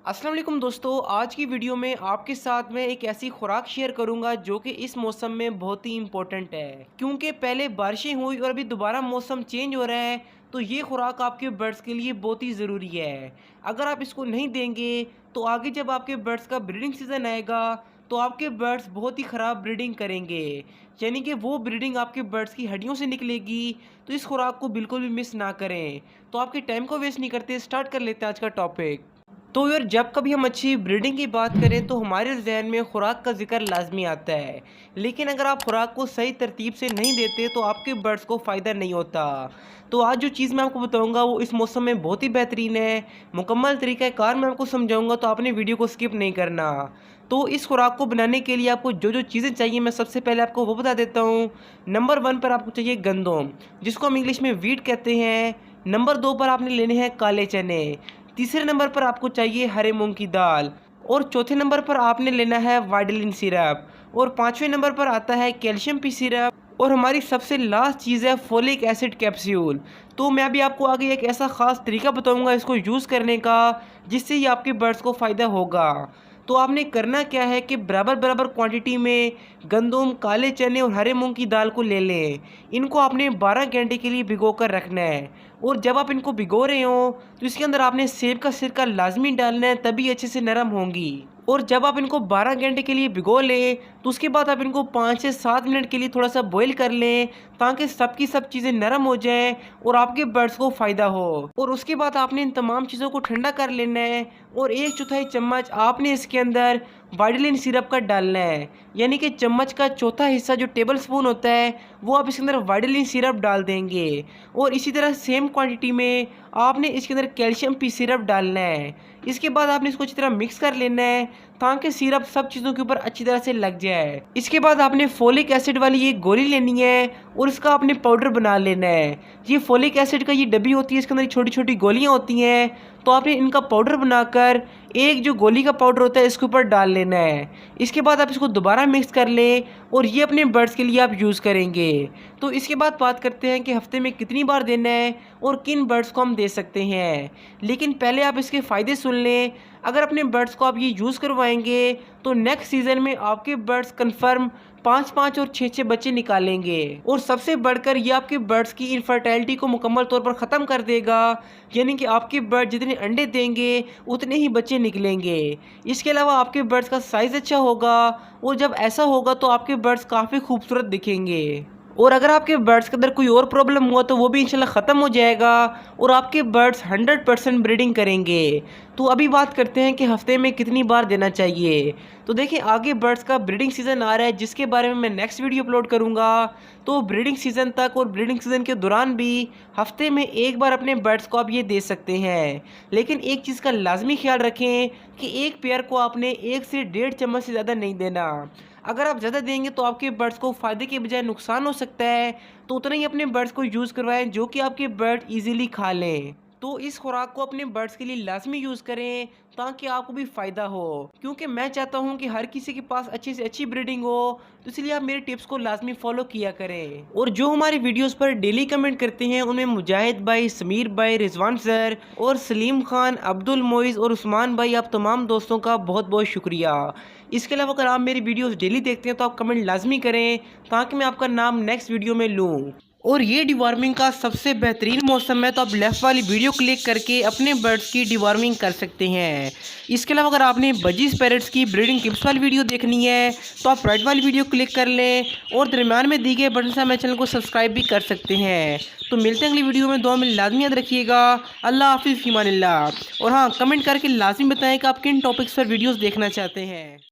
अस्सलाम वालेकुम दोस्तों, आज की वीडियो में आपके साथ मैं एक ऐसी खुराक शेयर करूंगा जो कि इस मौसम में बहुत ही इम्पोर्टेंट है, क्योंकि पहले बारिशें हुई और अभी दोबारा मौसम चेंज हो रहा है। तो ये खुराक आपके बर्ड्स के लिए बहुत ही ज़रूरी है। अगर आप इसको नहीं देंगे तो आगे जब आपके बर्ड्स का ब्रीडिंग सीज़न आएगा तो आपके बर्ड्स बहुत ही ख़राब ब्रीडिंग करेंगे, यानी कि वो ब्रीडिंग आपके बर्ड्स की हड्डियों से निकलेगी। तो इस खुराक को बिल्कुल भी मिस ना करें। तो आपके टाइम को वेस्ट नहीं करते, स्टार्ट कर लेते हैं आज का टॉपिक। तो यार, जब कभी हम अच्छी ब्रीडिंग की बात करें तो हमारे जहन में खुराक का जिक्र लाजमी आता है। लेकिन अगर आप खुराक को सही तरतीब से नहीं देते तो आपके बर्ड्स को फ़ायदा नहीं होता। तो आज जो चीज़ मैं आपको बताऊंगा वो इस मौसम में बहुत ही बेहतरीन है। मुकम्मल तरीक़ाकार मैं आपको समझाऊंगा, तो आपने वीडियो को स्किप नहीं करना। तो इस खुराक को बनाने के लिए आपको जो जो चीज़ें चाहिए मैं सबसे पहले आपको वो बता देता हूँ। नंबर 1 पर आपको चाहिए गंदम, जिसको हम इंग्लिश में वीट कहते हैं। नंबर 2 पर आपने लेने हैं काले चने। तीसरे नंबर पर आपको चाहिए हरे मूंग की दाल। और चौथे नंबर पर आपने लेना है वाइडलिन सिरप। और पाँचवें नंबर पर आता है कैल्शियम पी सिरप। और हमारी सबसे लास्ट चीज़ है फोलिक एसिड कैप्सूल। तो मैं अभी आपको आगे एक ऐसा ख़ास तरीका बताऊंगा इसको यूज़ करने का, जिससे ही आपके बर्ड्स को फ़ायदा होगा। तो आपने करना क्या है कि बराबर बराबर क्वांटिटी में गंदम, काले चने और हरे मूंग की दाल को ले लें। इनको आपने 12 घंटे के लिए भिगो कर रखना है। और जब आप इनको भिगो रहे हो तो इसके अंदर आपने सेब का सिरका लाजमी डालना है, तभी अच्छे से नरम होंगी। और जब आप इनको 12 घंटे के लिए भिगो लें तो उसके बाद आप इनको 5 से 7 मिनट के लिए थोड़ा सा बॉईल कर लें, ताकि सबकी सब चीज़ें नरम हो जाएं और आपके बर्ड्स को फ़ायदा हो। और उसके बाद आपने इन तमाम चीज़ों को ठंडा कर लेना है। और 1/4 चम्मच आपने इसके अंदर वाइडलिन सिरप का डालना है, यानी कि चम्मच का चौथा हिस्सा जो टेबल स्पून होता है वो आप इसके अंदर वाइडलिन सिरप डाल देंगे। और इसी तरह सेम क्वांटिटी में आपने इसके अंदर कैल्शियम पी सिरप डालना है। इसके बाद आपने इसको अच्छी तरह मिक्स कर लेना है, ताकि सिरप सब चीज़ों के ऊपर अच्छी तरह से लग जाए। इसके बाद आपने फोलिक एसिड वाली ये गोली लेनी है और इसका आपने पाउडर बना लेना है। ये फोलिक एसिड का ये डब्बी होती है, इसके अंदर छोटी छोटी गोलियाँ होती हैं। तो आपने इनका पाउडर बनाकर एक जो गोली का पाउडर होता है इसके ऊपर डाल लेना है। इसके बाद आप इसको दोबारा मिक्स कर लें और ये अपने बर्ड्स के लिए आप यूज़ करेंगे। तो इसके बाद बात करते हैं कि हफ्ते में कितनी बार देना है और किन बर्ड्स को हम दे सकते हैं। लेकिन पहले आप इसके फ़ायदे सुन लें। अगर अपने बर्ड्स को आप ये यूज़ करवाएंगे तो नेक्स्ट सीज़न में आपके बर्ड्स कंफर्म 5-5 और 6-6 बच्चे निकालेंगे। और सबसे बढ़कर ये आपके बर्ड्स की इनफर्टिलिटी को मुकम्मल तौर पर ख़त्म कर देगा, यानी कि आपके बर्ड जितने अंडे देंगे उतने ही बच्चे निकलेंगे। इसके अलावा आपके बर्ड्स का साइज़ अच्छा होगा। और जब ऐसा होगा तो आपके बर्ड्स काफ़ी खूबसूरत दिखेंगे। और अगर आपके बर्ड्स के अंदर कोई और प्रॉब्लम हुआ तो वो भी इंशाल्लाह ख़त्म हो जाएगा और आपके बर्ड्स 100% ब्रीडिंग करेंगे। तो अभी बात करते हैं कि हफ्ते में कितनी बार देना चाहिए। तो देखिए, आगे बर्ड्स का ब्रीडिंग सीज़न आ रहा है, जिसके बारे में मैं नेक्स्ट वीडियो अपलोड करूँगा। तो ब्रीडिंग सीज़न तक और ब्रीडिंग सीज़न के दौरान भी हफ्ते में एक बार अपने बर्ड्स को आप ये दे सकते हैं। लेकिन एक चीज़ का लाजमी ख्याल रखें कि एक पेयर को आपने 1 से 1.5 चम्मच से ज़्यादा नहीं देना। अगर आप ज़्यादा देंगे तो आपके बर्ड्स को फ़ायदे के बजाय नुकसान हो सकता है। तो उतना ही अपने बर्ड्स को यूज़ करवाएं जो कि आपके बर्ड ईज़िली खा लें। तो इस खुराक को अपने बर्ड्स के लिए लाजमी यूज़ करें, ताकि आपको भी फ़ायदा हो। क्योंकि मैं चाहता हूं कि हर किसी के पास अच्छी से अच्छी ब्रीडिंग हो। तो इसलिए आप मेरे टिप्स को लाजमी फॉलो किया करें। और जो हमारे वीडियोस पर डेली कमेंट करते हैं उनमें मुजाहिद भाई, समीर भाई, रिजवान सर और सलीम खान, अब्दुल मोइज़ और उस्मान भाई, आप तमाम दोस्तों का बहुत बहुत शुक्रिया। इसके अलावा अगर आप मेरी वीडियोस डेली देखते हैं तो आप कमेंट लाजमी करें, ताकि मैं आपका नाम नेक्स्ट वीडियो में लूँ। और ये डिवॉर्मिंग का सबसे बेहतरीन मौसम है, तो आप लेफ़्ट वाली वीडियो क्लिक करके अपने बर्ड्स की डिवॉर्मिंग कर सकते हैं। इसके अलावा अगर आपने बजीज पैरट्स की ब्रीडिंग टिप्स वाली वीडियो देखनी है तो आप राइट वाली वीडियो क्लिक कर लें और दरम्यान में दी गए बटन से हमारे चैनल को सब्सक्राइब भी कर सकते हैं। तो मिलते हैं अगली वीडियो में, दुआ में लाजमी याद रखिएगा। अल्लाह हाफिज़, फ़ी अमानिल्लाह। और हाँ, कमेंट करके लाजमी बताएं कि आप किन टॉपिक्स पर वीडियोज़ देखना चाहते हैं।